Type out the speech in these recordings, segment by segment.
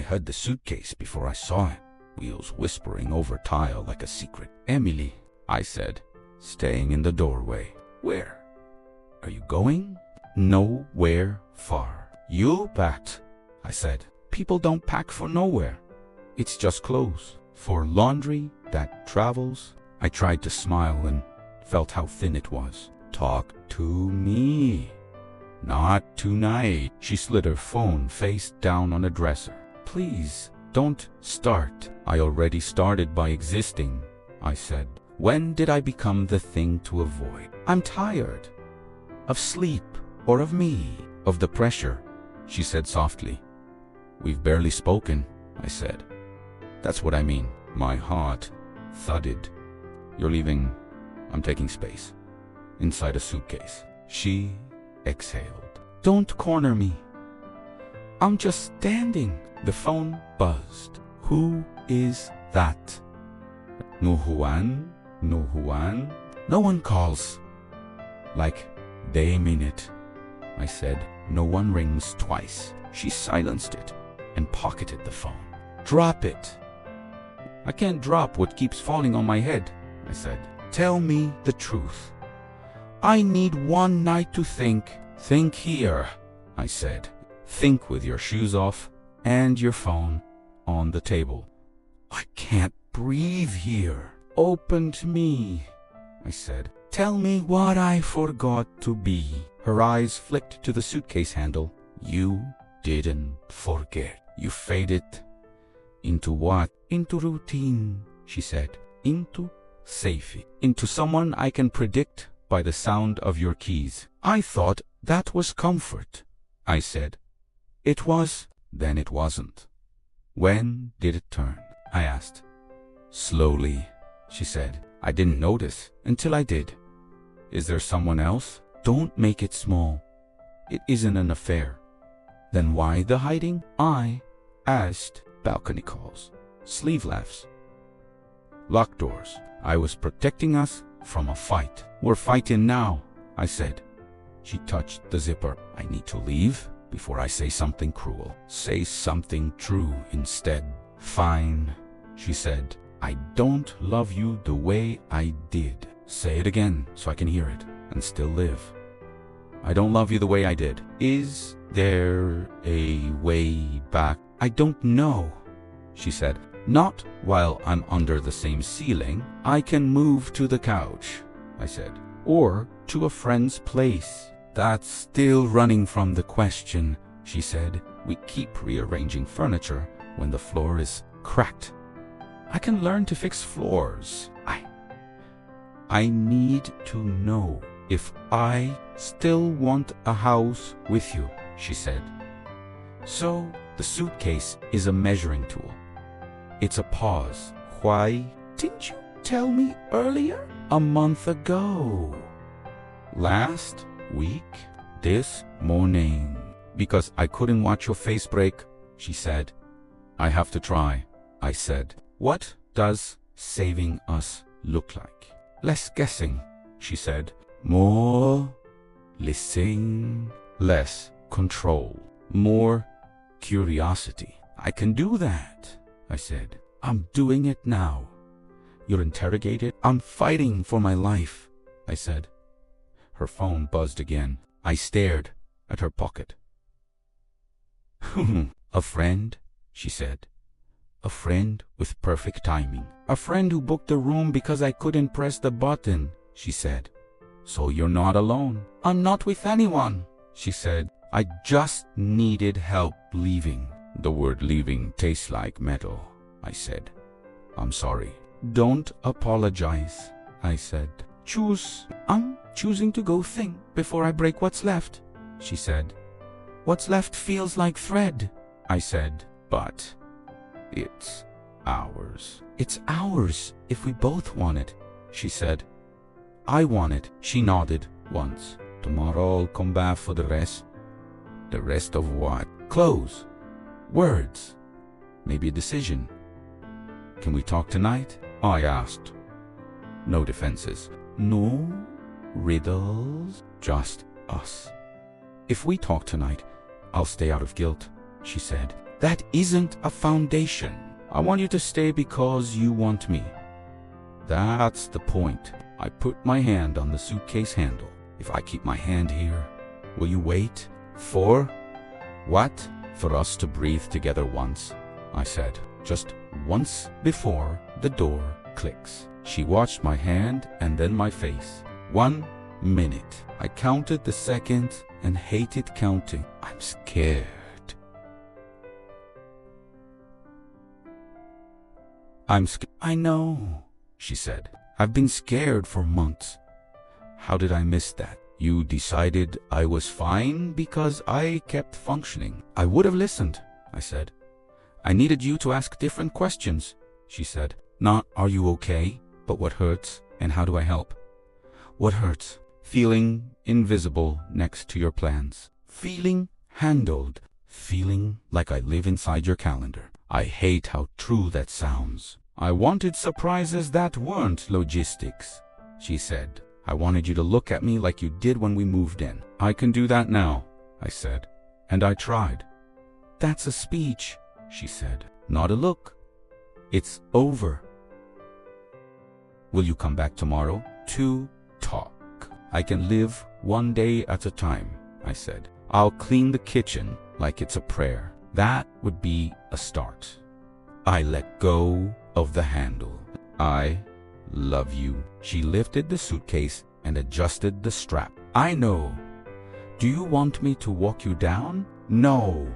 I heard the suitcase before I saw it, wheels whispering over tile like a secret. Emily, I said, staying in the doorway. Where? Are you going? Nowhere far. You packed, I said. People don't pack for nowhere. It's just clothes. For laundry that travels. I tried to smile and felt how thin it was. Talk to me. Not tonight. She slid her phone face down on a dresser. Please, don't start. I already started by existing, I said. When did I become the thing to avoid? I'm tired. Of sleep, or of me, of the pressure, she said softly. We've barely spoken, I said. That's what I mean. My heart thudded. You're leaving. I'm taking space. Inside a suitcase. She exhaled. Don't corner me. I'm just standing. The phone buzzed. Who is that? No Juan? No Juan? No one calls. Like they mean it. I said. No one rings twice. She silenced it and pocketed the phone. Drop it. I can't drop what keeps falling on my head, I said. Tell me the truth. I need one night to think. Think here, I said. Think with your shoes off and your phone on the table. I can't breathe here. Open to me, I said. Tell me what I forgot to be. Her eyes flicked to the suitcase handle. You didn't forget. You faded. Into what? Into routine, she said. Into safety. Into someone I can predict by the sound of your keys. I thought that was comfort, I said. It was, then it wasn't. When did it turn? I asked. Slowly, she said. I didn't notice until I did. Is there someone else? Don't make it small. It isn't an affair. Then why the hiding? I asked. Balcony calls. Sleeve laughs. Locked doors. I was protecting us from a fight. We're fighting now, I said. She touched the zipper. I need to leave before I say something cruel. Say something true instead. Fine, she said. I don't love you the way I did. Say it again so I can hear it and still live. I don't love you the way I did. Is there a way back? I don't know, she said. Not while I'm under the same ceiling. I can move to the couch, I said. Or to a friend's place. That's still running from the question, she said. We keep rearranging furniture when the floor is cracked. I can learn to fix floors. I need to know if I still want a house with you, she said. So the suitcase is a measuring tool. It's a pause. Why didn't you tell me earlier? A month ago. Last week? This morning. Because I couldn't watch your face break, she said. I have to try, I said. What does saving us look like? Less guessing, she said. More listening. Less control. More curiosity. I can do that, I said. I'm doing it now. You're interrogated? I'm fighting for my life, I said. Her phone buzzed again. I stared at her pocket. A friend, she said. A friend with perfect timing. A friend who booked the room because I couldn't press the button, she said. So you're not alone. I'm not with anyone, she said. I just needed help leaving. The word leaving tastes like metal, I said. I'm sorry. Don't apologize, I said. Choose. I'm choosing to go think before I break what's left, she said. What's left feels like thread, I said. But it's ours. It's ours if we both want it, she said. I want it, she nodded once. Tomorrow I'll come back for the rest. The rest of what? Clothes. Words. Maybe a decision. Can we talk tonight? I asked. No defenses. No riddles. Just us. If we talk tonight, I'll stay out of guilt, she said. That isn't a foundation. I want you to stay because you want me. That's the point. I put my hand on the suitcase handle. If I keep my hand here, will you wait? For what? For us to breathe together once, I said. Just once before the door clicks. She watched my hand and then my face. 1 minute. I counted the seconds and hated counting. I'm scared. I know, she said. I've been scared for months. How did I miss that? You decided I was fine because I kept functioning. I would have listened, I said. I needed you to ask different questions, she said. Not, are you okay? But what hurts and how do I help? What hurts? Feeling invisible next to your plans. Feeling handled. Feeling like I live inside your calendar. I hate how true that sounds. I wanted surprises that weren't logistics, she said. I wanted you to look at me like you did when we moved in. I can do that now, I said. And I tried. That's a speech, she said. Not a look. It's over. Will you come back tomorrow to talk? I can live one day at a time, I said. I'll clean the kitchen like it's a prayer. That would be a start. I let go of the handle. I love you. She lifted the suitcase and adjusted the strap. I know. Do you want me to walk you down? No,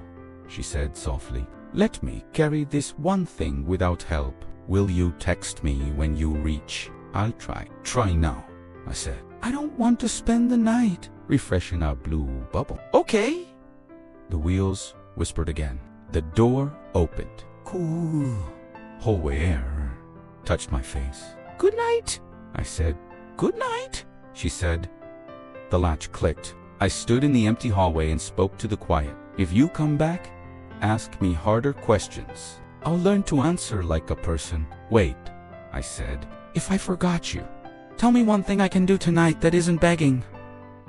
she said softly. Let me carry this one thing without help. Will you text me when you reach? I'll try. Try now, I said. I don't want to spend the night refreshing our blue bubble. Okay. The wheels whispered again. The door opened. Cool hallway air touched my face. Good night, I said. Good night, she said. The latch clicked. I stood in the empty hallway and spoke to the quiet. If you come back, ask me harder questions. I'll learn to answer like a person. Wait, I said. If I forgot you, tell me one thing I can do tonight that isn't begging.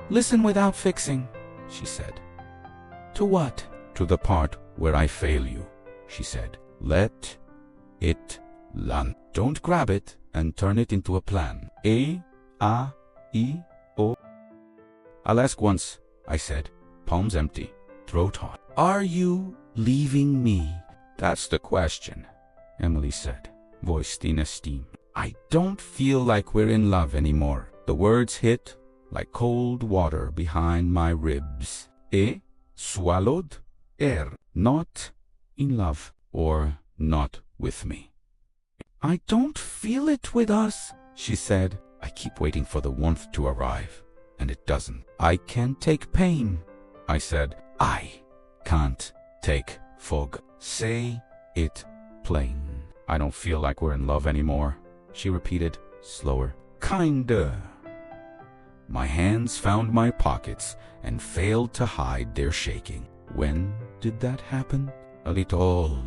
Listen without fixing, she said. To what? To the part where I fail you, she said. Let it land. Don't grab it and turn it into a plan. A, E, O. I'll ask once, I said, palms empty, throat hot. Are you leaving me? That's the question, Emily said, voiced in esteem. I don't feel like we're in love anymore. The words hit like cold water behind my ribs. Swallowed air. Not in love or not with me. I don't feel it with us, she said. I keep waiting for the warmth to arrive, and it doesn't. I can't take pain, I said. I can't take fog. Say it plain. I don't feel like we're in love anymore, she repeated, slower. Kinda. My hands found my pockets and failed to hide their shaking. When did that happen? A little.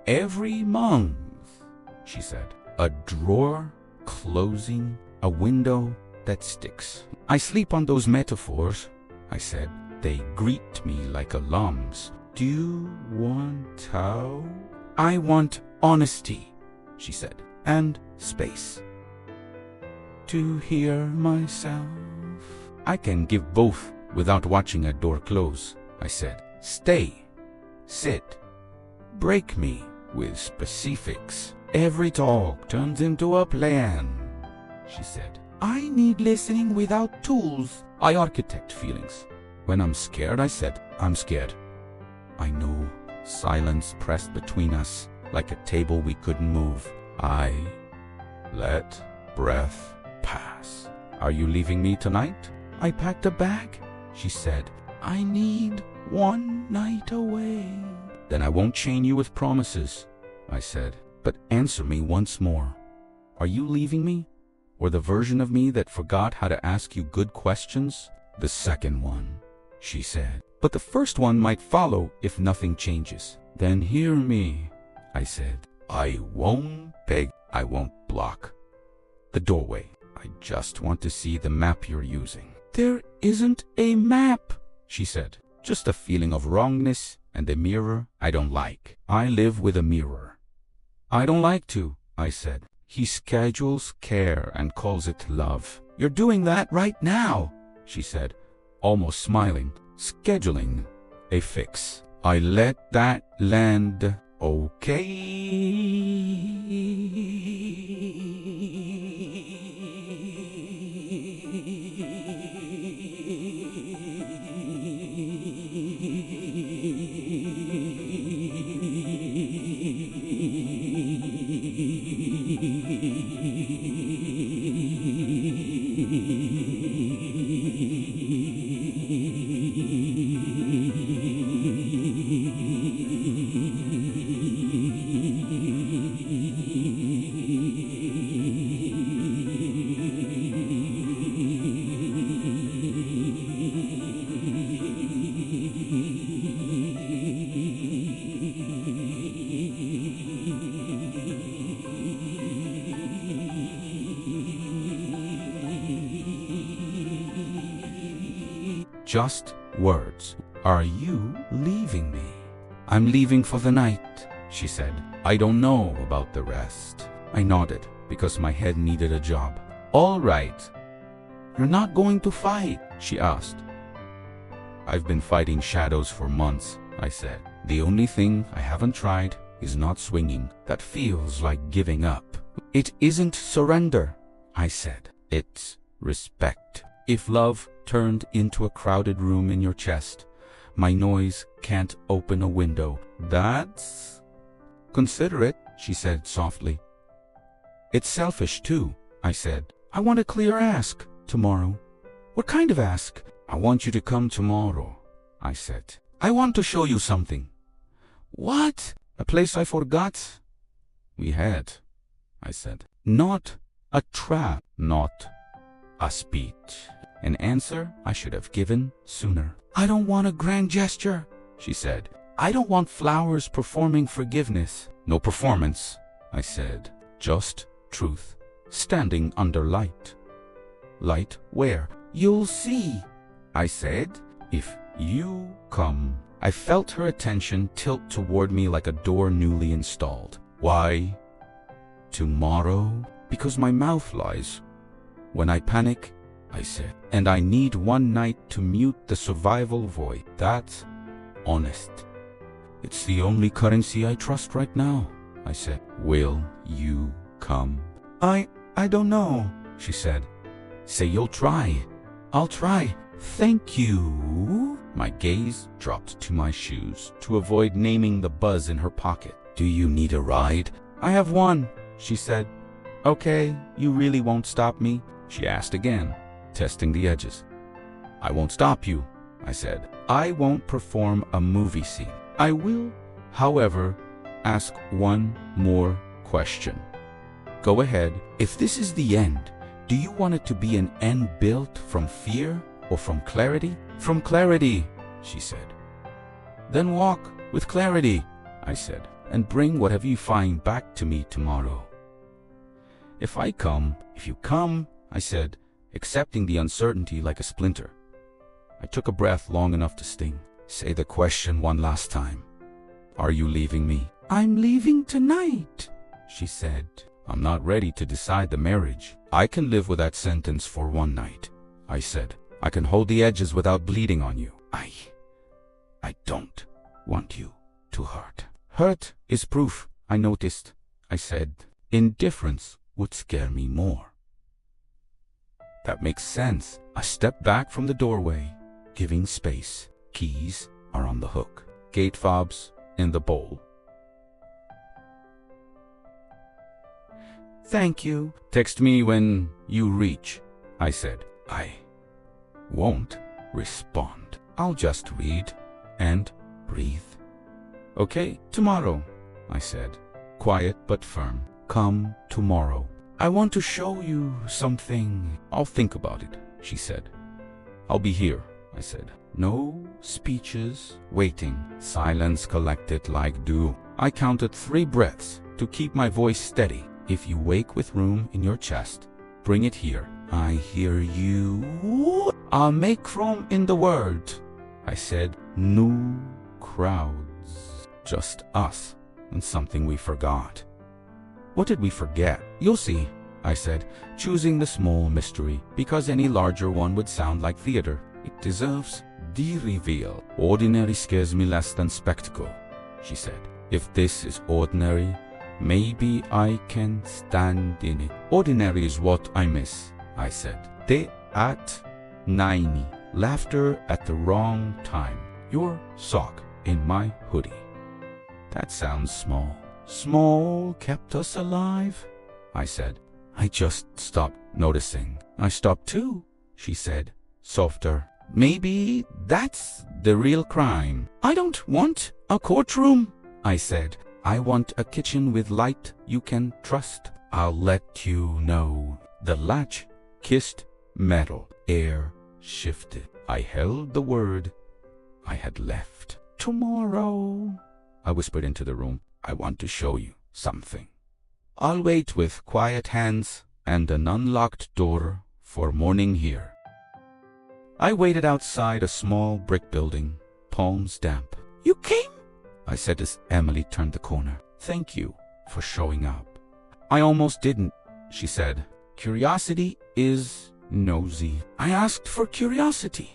Every month, she said. A drawer closing, a window that sticks. I sleep on those metaphors, I said. They greet me like alarms. Do you want how? I want honesty, she said, and space. To hear myself. I can give both without watching a door close, I said. Stay, sit, break me with specifics. Every talk turns into a plan, she said. I need listening without tools. I architect feelings. When I'm scared, I said, I'm scared. I know. Silence pressed between us like a table we couldn't move. I let breath pass. Are you leaving me tonight? I packed a bag, she said. I need one night away. Then I won't chain you with promises, I said. But answer me once more. Are you leaving me? Or the version of me that forgot how to ask you good questions? The second one, she said. But the first one might follow if nothing changes. Then hear me, I said. I won't beg, I won't block the doorway. I just want to see the map you're using. There isn't a map, she said. Just a feeling of wrongness And a mirror I don't like. I live with a mirror. I don't like to, I said. He schedules care and calls it love. You're doing that right now, she said, almost smiling. Scheduling a fix. I let that land. Just words. Are you leaving me? I'm leaving for the night, she said. I don't know about the rest. I nodded because my head needed a job. All right. You're not going to fight, she asked. I've been fighting shadows for months, I said. The only thing I haven't tried is not swinging. That feels like giving up. It isn't surrender, I said. It's respect. If love turned into a crowded room in your chest, my noise can't open a window. That's... Consider it, she said softly. It's selfish too, I said. I want a clear ask tomorrow. What kind of ask? I want you to come tomorrow, I said. I want to show you something. What? A place I forgot? We had, I said. Not a trap, not a speech. An answer I should have given sooner. I don't want a grand gesture, she said. I don't want flowers performing forgiveness. No performance, I said. Just truth. Standing under light. Light where? You'll see, I said. If you come. I felt her attention tilt toward me like a door newly installed. Why? Tomorrow? Because my mouth lies. When I panic, I said, and I need one night to mute the survival void. That's honest. It's the only currency I trust right now, I said. Will you come? I don't know, she said. Say you'll try. I'll try. Thank you. My gaze dropped to my shoes to avoid naming the buzz in her pocket. Do you need a ride? I have one, she said. Okay, you really won't stop me? She asked again, testing the edges. I won't stop you, I said. I won't perform a movie scene. I will, however, ask one more question. Go ahead. If this is the end, do you want it to be an end built from fear or from clarity? From clarity, she said. Then walk with clarity, I said, and bring whatever you find back to me tomorrow. If you come, I said, accepting the uncertainty like a splinter. I took a breath long enough to sting. Say the question one last time. Are you leaving me? I'm leaving tonight, she said. I'm not ready to decide the marriage. I can live with that sentence for one night, I said. I can hold the edges without bleeding on you. I don't want you to hurt. Hurt is proof, I noticed, I said. Indifference would scare me more. That makes sense. I stepped back from the doorway, giving space. Keys are on the hook. Gate fobs in the bowl. Thank you. Text me when you reach, I said. I won't respond. I'll just read and breathe. Okay, tomorrow, I said. Quiet but firm. Come tomorrow. I want to show you something. I'll think about it, she said. I'll be here, I said. No speeches, waiting. Silence collected like dew. I counted 3 breaths to keep my voice steady. If you wake with room in your chest, bring it here. I hear you. I'll make room in the word, I said. No crowds. Just us and something we forgot. What did we forget? You'll see, I said, choosing the small mystery because any larger one would sound like theater. It deserves the reveal. Ordinary scares me less than spectacle, she said. If this is ordinary, maybe I can stand in it. Ordinary is what I miss, I said. Te at 90. Laughter at the wrong time. Your sock in my hoodie. That sounds small. Small kept us alive, I said. I just stopped noticing. I stopped too, she said, softer. Maybe that's the real crime. I don't want a courtroom, I said. I want a kitchen with light you can trust. I'll let you know. The latch kissed metal. Air shifted. I held the word I had left. Tomorrow, I whispered into the room. I want to show you something. I'll wait with quiet hands and an unlocked door for morning here. I waited outside a small brick building, palms damp. You came? I said as Emily turned the corner. Thank you for showing up. I almost didn't, she said. Curiosity is nosy. I asked for curiosity,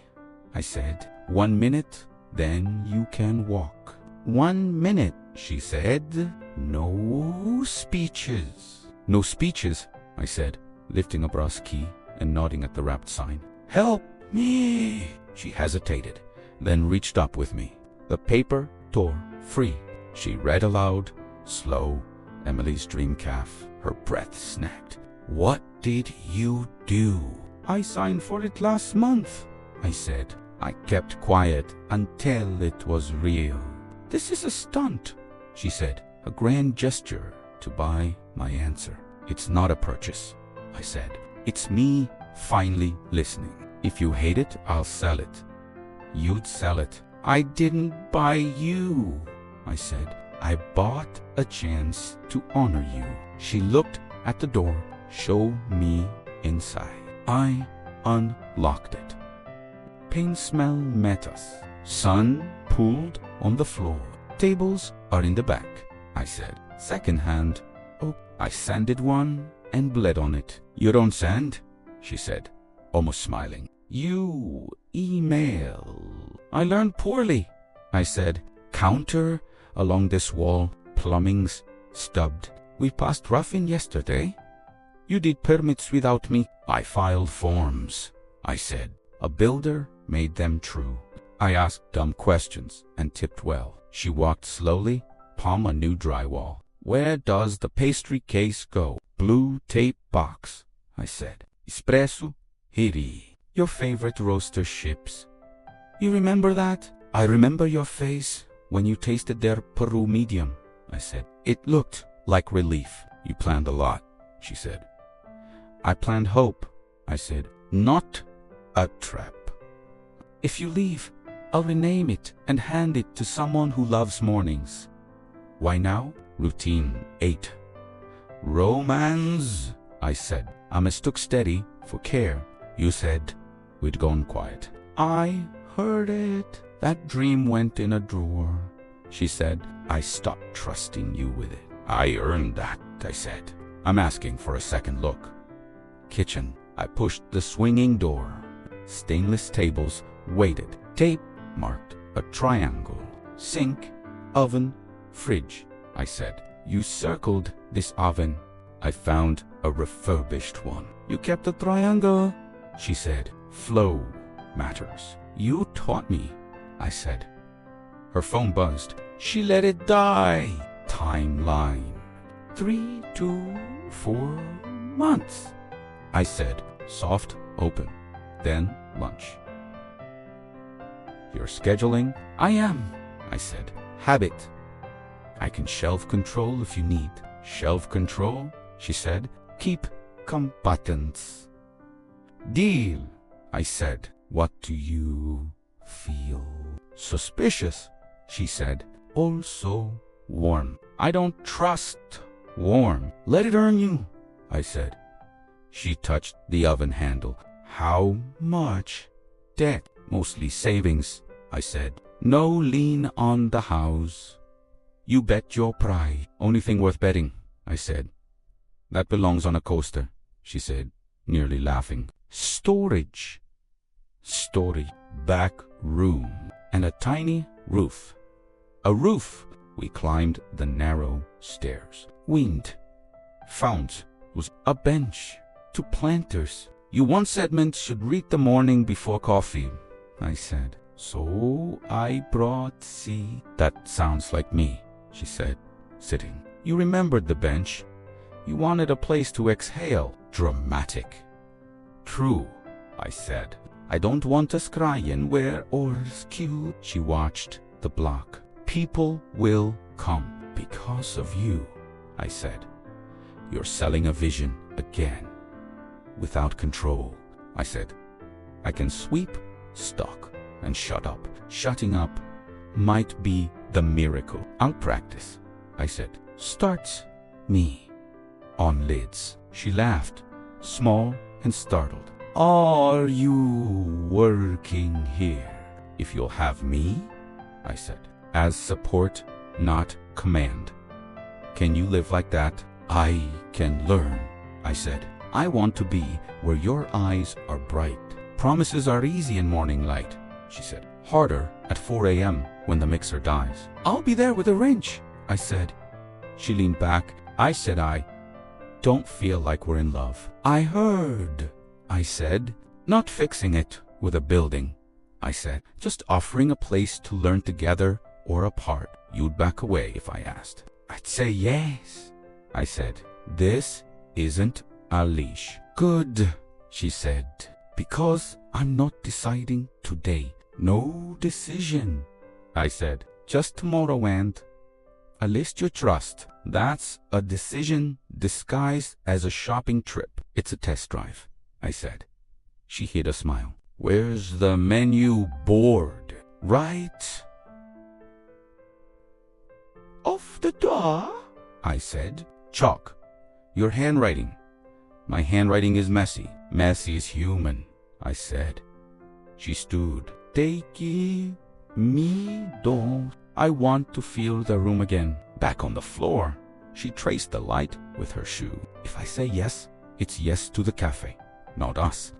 I said. 1 minute, then you can walk. 1 minute, she said. No speeches. No speeches, I said, lifting a brass key and nodding at the wrapped sign. Help me. She hesitated, then reached up with me. The paper tore free. She read aloud, slow, Emily's dream calf. Her breath snagged. What did you do? I signed for it last month, I said. I kept quiet until it was real. This is a stunt, she said, a grand gesture to buy my answer. It's not a purchase, I said. It's me finally listening. If you hate it, I'll sell it. You'd sell it. I didn't buy you, I said. I bought a chance to honor you. She looked at the door. Show me inside. I unlocked it. Paint smell met us. Sun pooled on the floor. Tables are in the back, I said. Second hand. Oh, I sanded one and bled on it. You don't sand? She said, almost smiling. You email. I learned poorly, I said. Counter along this wall. Plumbing's stubbed. We passed rough-in yesterday. You did permits without me. I filed forms, I said. A builder made them true. I asked dumb questions and tipped well. She walked slowly, palm a new drywall. Where does the pastry case go? Blue tape box, I said. Espresso, hiri. Your favorite roaster ships. You remember that? I remember your face when you tasted their Peru medium, I said. It looked like relief. You planned a lot, she said. I planned hope, I said. Not a trap. If you leave, I'll rename it and hand it to someone who loves mornings. Why now? Routine 8. Romance, I said. I mistook steady for care. You said we'd gone quiet. I heard it. That dream went in a drawer, she said. I stopped trusting you with it. I earned that, I said. I'm asking for a second look. Kitchen. I pushed the swinging door. Stainless tables waited. Tape marked a triangle. Sink, oven, fridge, I said. You circled this oven. I found a refurbished one. You kept the triangle, she said. Flow matters. You taught me, I said. Her phone buzzed. She let it die. Timeline. 3 to 4 months, I said. Soft open. Then lunch. You're scheduling? I am, I said. Habit. I can shelf control if you need. Shelf control, she said. Keep combatants. Deal, I said. What do you feel? Suspicious, she said. Also warm. I don't trust warm. Let it earn you, I said. She touched the oven handle. How much? Debt. Mostly savings, I said. No lean on the house. You bet your pride. Only thing worth betting, I said. That belongs on a coaster, she said, nearly laughing. Storage. Back room. And a tiny roof. A roof. We climbed the narrow stairs. Wind. Found was a bench. 2 planters. You once said mint should read the morning before coffee, I said. So I brought tea. That sounds like me, she said, sitting. You remembered the bench. You wanted a place to exhale. Dramatic. True, I said. I don't want us crying where ours cute. She watched the block. People will come because of you, I said. You're selling a vision again. Without control, I said. I can sweep, stock, and shut up. Shutting up might be the miracle. I'll practice, I said. Starts me on lids. She laughed, small and startled. Are you working here? If you'll have me, I said. As support, not command. Can you live like that? I can learn, I said. I want to be where your eyes are bright. Promises are easy in morning light, she said. Harder at 4 a.m. when the mixer dies. I'll be there with a wrench, I said. She leaned back. I said I don't feel like we're in love. I heard, I said. Not fixing it with a building, I said. Just offering a place to learn together or apart. You'd back away if I asked. I'd say yes, I said. This isn't a leash. Good, she said. Because I'm not deciding today. No decision, I said. Just tomorrow and a list you trust. That's a decision disguised as a shopping trip. It's a test drive, I said. She hid a smile. Where's the menu board? Right off the door, I said. Chalk. Your handwriting. My handwriting is messy. Messy is human, I said. She stood. Take me, don't. I want to feel the room again. Back on the floor. She traced the light with her shoe. If I say yes, it's yes to the cafe, not us.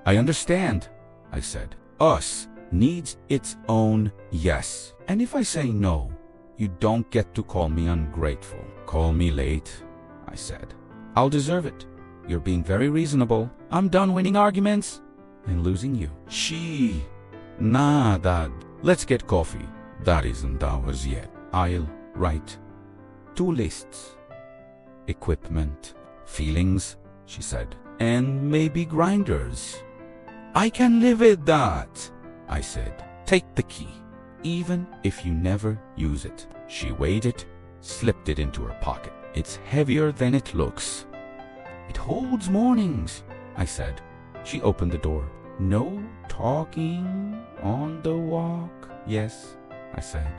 I understand, I said. Us needs its own yes. And if I say no, you don't get to call me ungrateful. Call me late, I said. I'll deserve it. You're being very reasonable. I'm done winning arguments and losing you. Nah, Dad. Let's get coffee. That isn't ours yet. I'll write 2 lists. Equipment. Feelings, she said. And maybe grinders. I can live with that, I said. Take the key, even if you never use it. She weighed it, slipped it into her pocket. It's heavier than it looks. It holds mornings, I said. She opened the door. No talking on the walk. Yes, I said.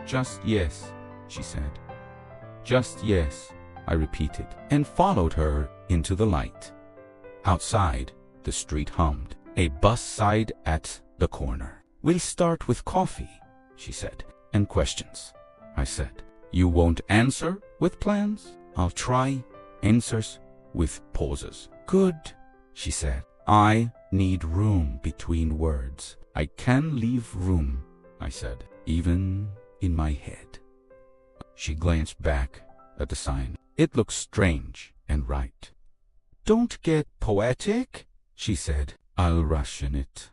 Just yes, she said. Just yes, I repeated, and followed her into the light. Outside, the street hummed. A bus sighed at the corner. We'll start with coffee, she said, and questions. I said, you won't answer with plans? I'll try answers with pauses. Good, she said. I need room between words. I can leave room, I said, even in my head. She glanced back at the sign. It looks strange and right. Don't get poetic, she said. I'll ration it,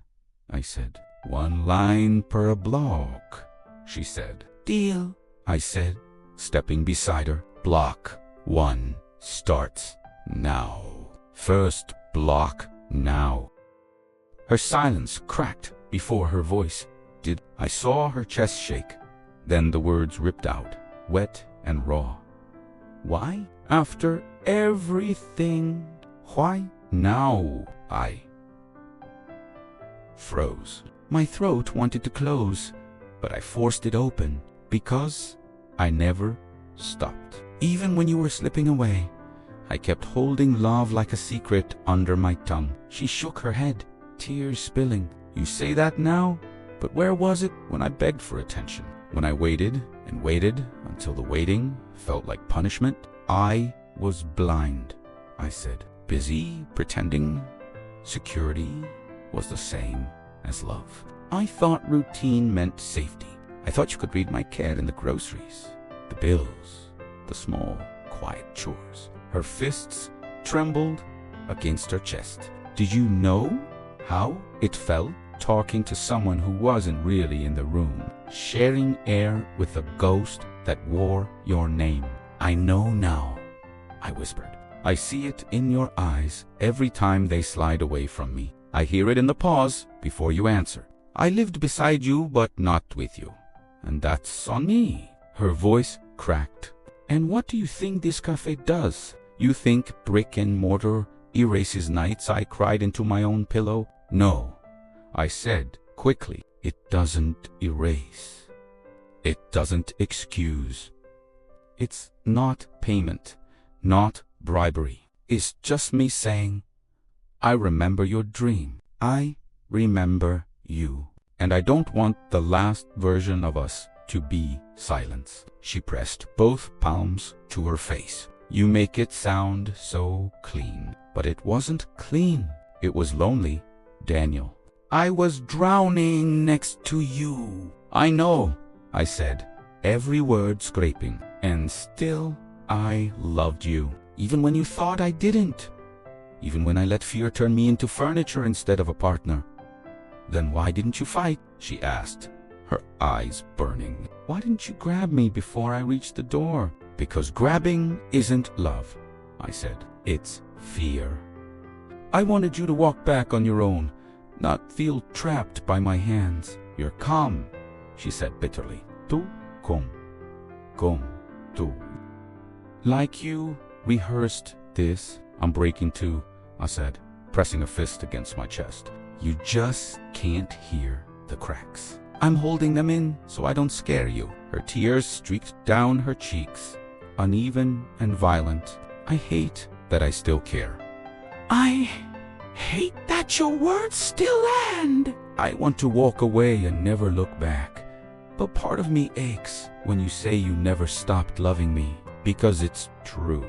I said. 1 line per block, she said. Deal, I said, stepping beside her. Block 1 starts now. First block now. Her silence cracked before her voice did. I saw her chest shake. Then the words ripped out, wet and raw. Why? After everything. Why? Now. I froze. My throat wanted to close, but I forced it open because I never stopped. Even when you were slipping away, I kept holding love like a secret under my tongue. She shook her head, tears spilling. You say that now, But where was it when I begged for attention? When I waited and waited until the waiting felt like punishment? I was blind, I said. Busy pretending security was the same as love. I thought routine meant safety. I thought you could read my care in the groceries, the bills, the small, quiet chores. Her fists trembled against her chest. Did you know how it felt talking to someone who wasn't really in the room, sharing air with a ghost that wore your name? I know now, I whispered. I see it in your eyes every time they slide away from me. I hear it in the pause before you answer. I lived beside you, but not with you. And that's on me. Her voice cracked. And what do you think this cafe does? You think brick and mortar erases nights I cried into my own pillow? No, I said quickly. It doesn't erase. It doesn't excuse. It's not payment, not bribery. It's just me saying, I remember your dream. I remember you. And I don't want the last version of us to be silence. She pressed both palms to her face. You make it sound so clean. But it wasn't clean. It was lonely, Daniel. I was drowning next to you. I know, I said, every word scraping. And still, I loved you. Even when you thought I didn't. Even when I let fear turn me into furniture instead of a partner. Then why didn't you fight? She asked, her eyes burning. Why didn't you grab me before I reached the door? Because grabbing isn't love, I said. It's fear. I wanted you to walk back on your own, not feel trapped by my hands. You're calm, she said bitterly. Tu, com, tu. Like you rehearsed this. I'm breaking too, I said, pressing a fist against my chest. You just can't hear the cracks. I'm holding them in so I don't scare you. Her tears streaked down her cheeks, uneven and violent. I hate that I still care. I hate that your words still land. I want to walk away and never look back. But part of me aches when you say you never stopped loving me. Because it's true,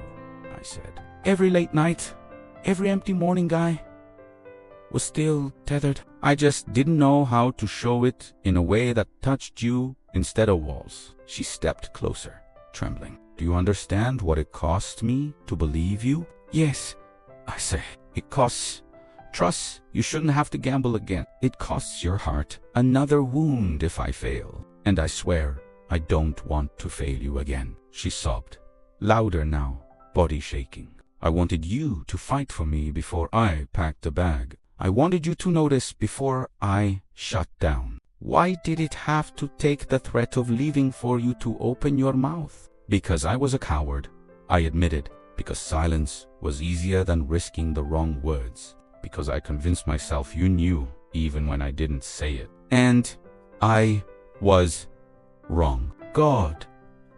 I said. Every late night, every empty morning guy was still tethered. I just didn't know how to show it in a way that touched you instead of walls. She stepped closer, trembling. Do you understand what it cost me to believe you? Yes, I said. It costs trust. You shouldn't have to gamble again. It costs your heart another wound if I fail. And I swear I don't want to fail you again. She sobbed, louder now, body shaking. I wanted you to fight for me before I packed a bag. I wanted you to notice before I shut down. Why did it have to take the threat of leaving for you to open your mouth? Because I was a coward, I admitted. Because silence was easier than risking the wrong words. Because I convinced myself you knew even when I didn't say it. And I was wrong. God,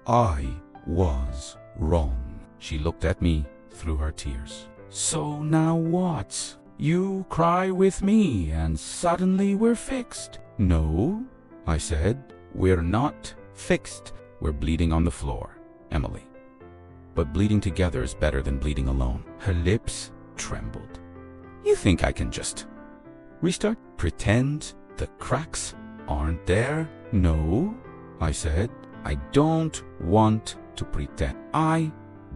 I was wrong. She looked at me through her tears. So now what? You cry with me and suddenly we're fixed. No, I said, we're not fixed. We're bleeding on the floor, Emily. But bleeding together is better than bleeding alone. Her lips trembled. You think I can just restart? Pretend the cracks aren't there? No, I said. I don't want to pretend. I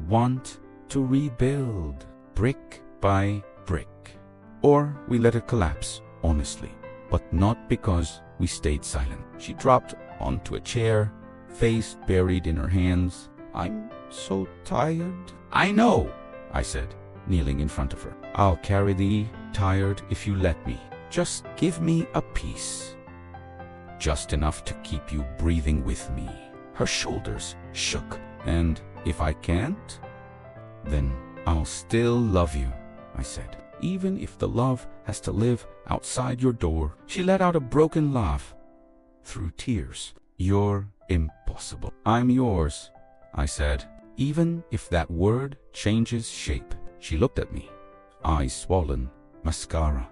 want to rebuild, brick by brick. Or we let it collapse, honestly, but not because we stayed silent. She dropped onto a chair, face buried in her hands. I'm so tired. I know, I said, kneeling in front of her. I'll carry thee tired if you let me. Just give me a piece. Just enough to keep you breathing with me. Her shoulders shook. And if I can't, then I'll still love you, I said. Even if the love has to live outside your door. She let out a broken laugh through tears. You're impossible. I'm yours, I said. Even if that word changes shape. She looked at me, eyes swollen, mascara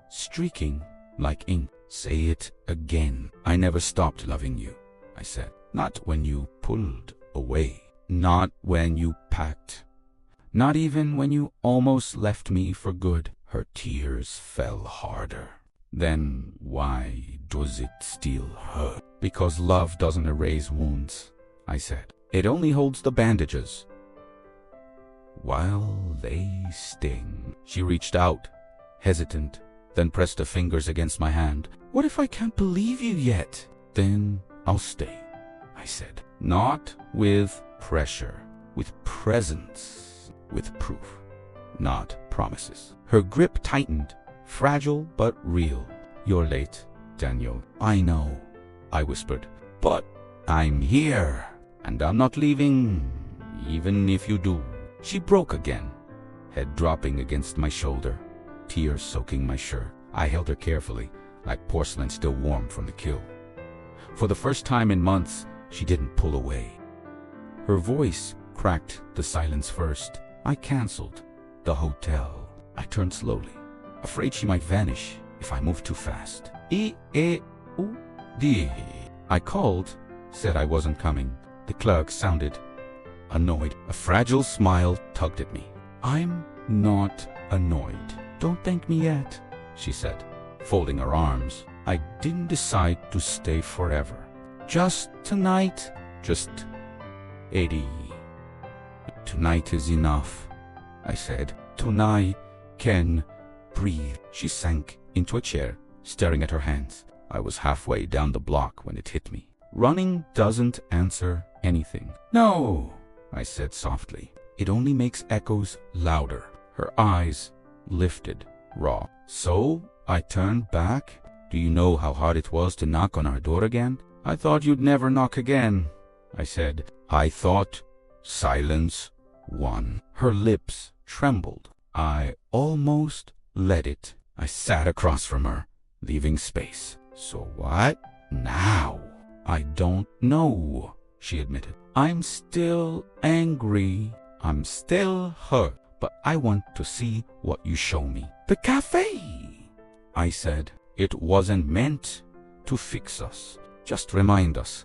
streaking like ink. Say it again. I never stopped loving you, I said. Not when you pulled away. Not when you packed. Not even when you almost left me for good. Her tears fell harder. Then why does it still hurt? Because love doesn't erase wounds, I said. It only holds the bandages while they sting. She reached out, hesitant, then pressed her fingers against my hand. What if I can't believe you yet? Then I'll stay, I said. Not with pressure, with presence, with proof, not promises. Her grip tightened, fragile but real. You're late, Daniel. I know, I whispered, but I'm here, and I'm not leaving, even if you do. She broke again, head dropping against my shoulder, tears soaking my shirt. I held her carefully, like porcelain still warm from the kiln. For the first time in months, she didn't pull away. Her voice cracked the silence first. I canceled the hotel. I turned slowly, afraid she might vanish if I moved too fast. E-A-U-D. I called, said I wasn't coming. The clerk sounded annoyed. A fragile smile tugged at me. I'm not annoyed. Don't thank me yet, she said, folding her arms. I didn't decide to stay forever. Just tonight. Just 80. Tonight is enough, I said. Tonight can breathe. She sank into a chair, staring at her hands. I was halfway down the block when it hit me. Running doesn't answer anything. No, I said softly. It only makes echoes louder. Her eyes lifted, raw. So I turned back. Do you know how hard it was to knock on our door again? I thought you'd never knock again, I said. I thought silence won. Her lips trembled. I almost let it. I sat across from her, leaving space. So what now? I don't know, she admitted. I'm still angry. I'm still hurt. But I want to see what you show me. The cafe, I said. It wasn't meant to fix us. Just remind us.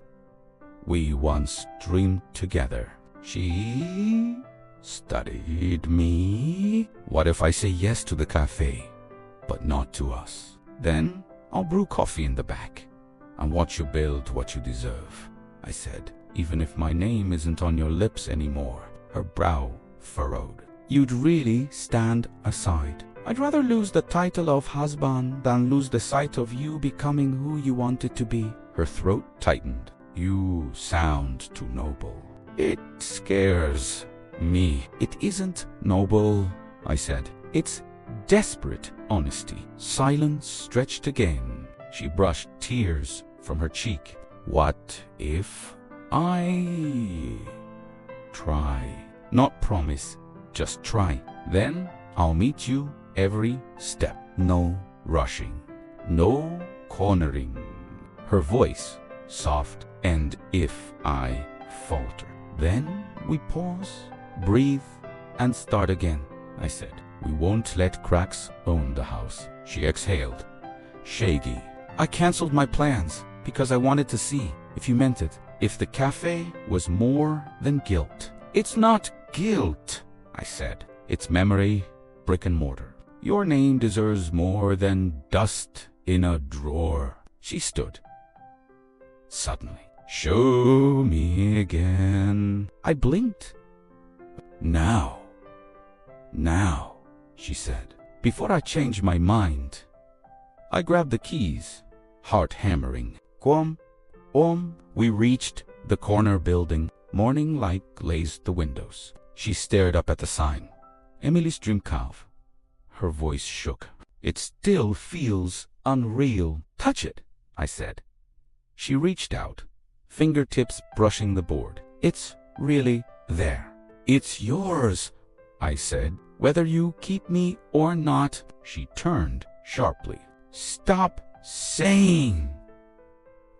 We once dreamed together. She studied me. What if I say yes to the cafe, but not to us? Then I'll brew coffee in the back and watch you build what you deserve, I said. Even if my name isn't on your lips anymore. Her brow furrowed. You'd really stand aside. I'd rather lose the title of husband than lose the sight of you becoming who you wanted to be. Her throat tightened. You sound too noble. It scares me. It isn't noble, I said. It's desperate honesty. Silence stretched again. She brushed tears from her cheek. What if I try? Not promise, just try. Then I'll meet you every step. No rushing. No cornering. Her voice soft. And if I falter, then we pause, breathe, and start again, I said. We won't let cracks own the house. She exhaled, shaky. I canceled my plans because I wanted to see if you meant it. If the cafe was more than guilt. It's not guilt, I said. It's memory, brick and mortar. Your name deserves more than dust in a drawer. She stood. Suddenly. Show me again. I blinked. Now, she said. Before I changed my mind, I grabbed the keys, heart hammering. We reached the corner building. Morning light glazed the windows. She stared up at the sign. Emily's Dream Cave. Her voice shook. It still feels unreal. Touch it, I said. She reached out, fingertips brushing the board. It's really there. It's yours, I said. Whether you keep me or not. She turned sharply. Stop saying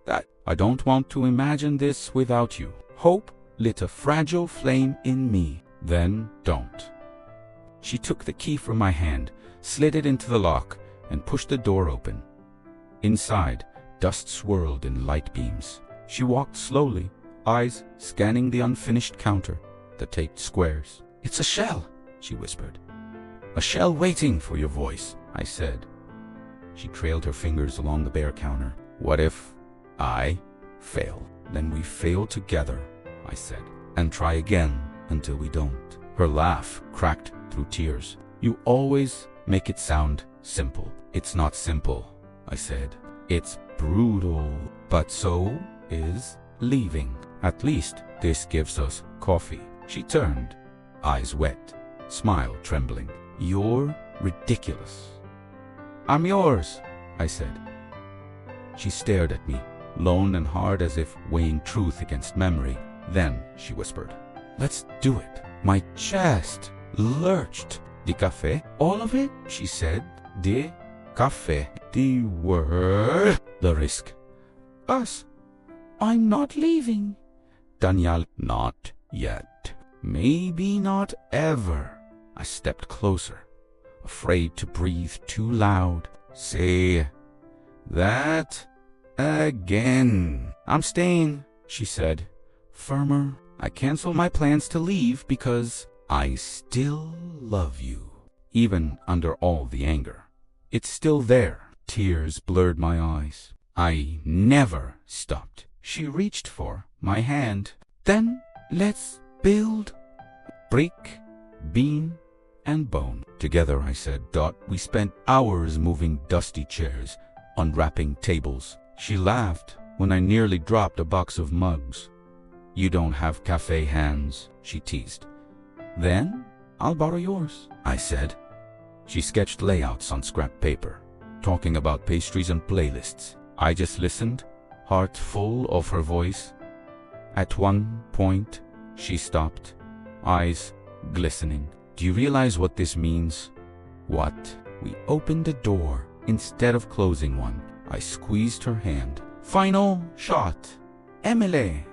that. I don't want to imagine this without you. Hope lit a fragile flame in me. Then don't. She took the key from my hand, slid it into the lock, and pushed the door open. Inside, dust swirled in light beams. She walked slowly, eyes scanning the unfinished counter, the taped squares. "It's a shell," she whispered. "A shell waiting for your voice," I said. She trailed her fingers along the bare counter. "What if I fail?" "Then we fail together," I said, "and try again until we don't." Her laugh cracked through tears. "You always make it sound simple." "It's not simple," I said. "It's brutal. But so is leaving. At least this gives us coffee." She turned, eyes wet, smile trembling. "You're ridiculous." "I'm yours," I said. She stared at me, lone and hard, as if weighing truth against memory. Then she whispered, "Let's do it." My chest lurched. "The café?" "All of it," she said. "The café." "The word." "The risk." "Us." "I'm not leaving." "Daniel." "Not yet. Maybe not ever." I stepped closer, afraid to breathe too loud. "Say that again." "I'm staying," she said, firmer. "I canceled my plans to leave because I still love you." Even under all the anger, it's still there. Tears blurred my eyes. I never stopped. She reached for my hand. "Then let's build." Brick, beam, and bone. Together, I said. We spent hours moving dusty chairs, unwrapping tables. She laughed when I nearly dropped a box of mugs. "You don't have cafe hands," she teased. "Then I'll borrow yours," I said. She sketched layouts on scrap paper, talking about pastries and playlists. I just listened, heart full of her voice. At one point, she stopped, eyes glistening. "Do you realize what this means?" "What?" "We opened a door instead of closing one." I squeezed her hand. "Final shot, Emily."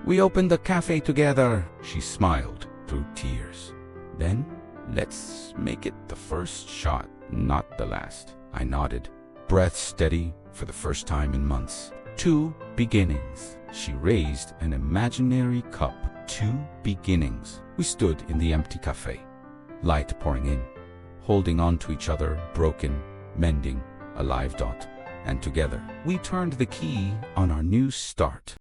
"We opened the cafe together." She smiled through tears. "Then let's make it the first shot, not the last." I nodded, breath steady for the first time in months. "Two beginnings." She raised an imaginary cup. "Two beginnings." We stood in the empty cafe, light pouring in, holding on to each other, broken, mending, a live dot. And together, we turned the key on our new start.